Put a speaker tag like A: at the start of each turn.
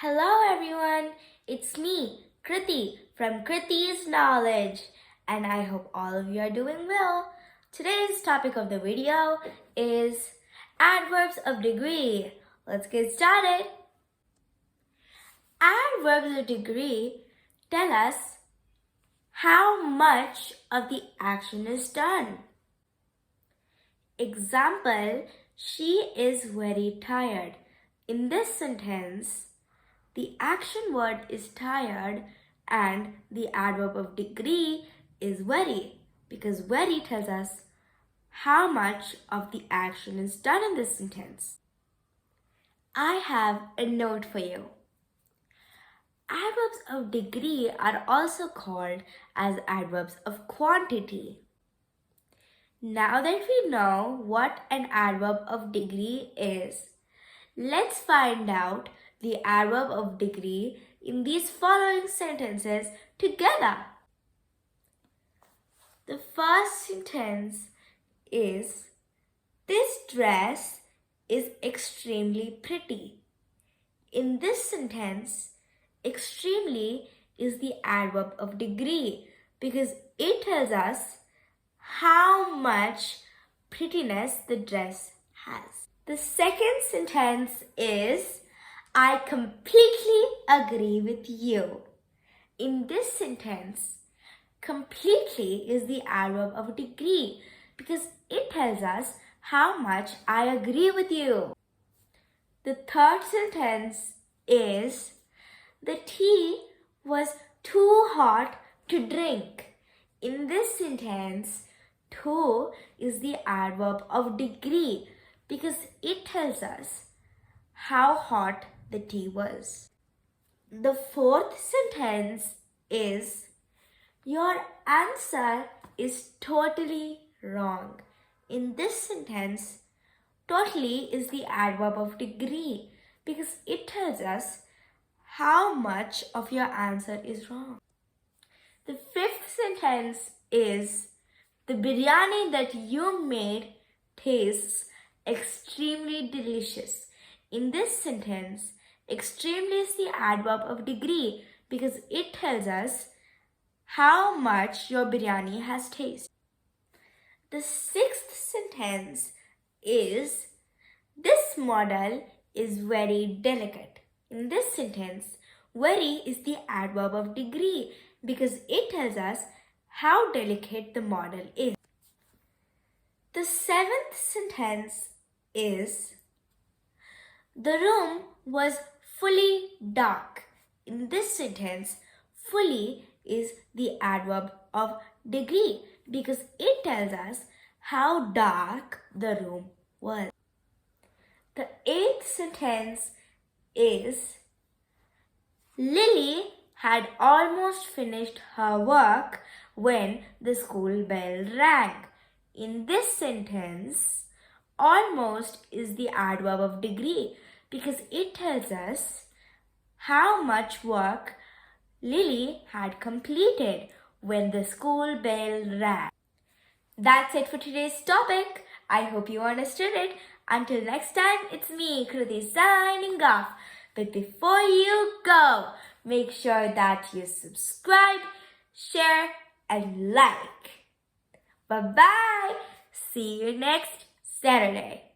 A: Hello everyone, it's me, Kruthi from Kruthi's Knowledge, and I hope all of you are doing well. Today's topic of the video is Adverbs of Degree. Let's get started. Adverbs of degree tell us how much of the action is done. Example, she is very tired. In this sentence, the action word is tired and the adverb of degree is very, because very tells us how much of the action is done in this sentence. I have a note for you. Adverbs of degree are also called as adverbs of quantity. Now that we know what an adverb of degree is, let's find out the adverb of degree in these following sentences together. The first sentence is, this dress is extremely pretty. In this sentence, extremely is the adverb of degree because it tells us how much prettiness the dress has. The second sentence is, I completely agree with you. In this sentence, completely is the adverb of degree because it tells us how much I agree with you. The third sentence is, the tea was too hot to drink. In this sentence, too is the adverb of degree because it tells us how hot the tea was. The fourth sentence is, your answer is totally wrong. In this sentence, totally is the adverb of degree because it tells us how much of your answer is wrong. The fifth sentence is, the biryani that you made tastes extremely delicious. In this sentence, extremely is the adverb of degree because it tells us how much your biryani has tasted. The sixth sentence is, this model is very delicate. In this sentence, very is the adverb of degree because it tells us how delicate the model is. The seventh sentence is, the room was fully dark. In this sentence, fully is the adverb of degree because it tells us how dark the room was. The eighth sentence is, Lily had almost finished her work when the school bell rang. In this sentence, almost is the adverb of degree because it tells us how much work Lily had completed when the school bell rang. That's it for today's topic. I hope you understood it. Until next time, it's me, Kruthi, signing off. But before you go, make sure that you subscribe, share, and like. Bye-bye. See you next Saturday.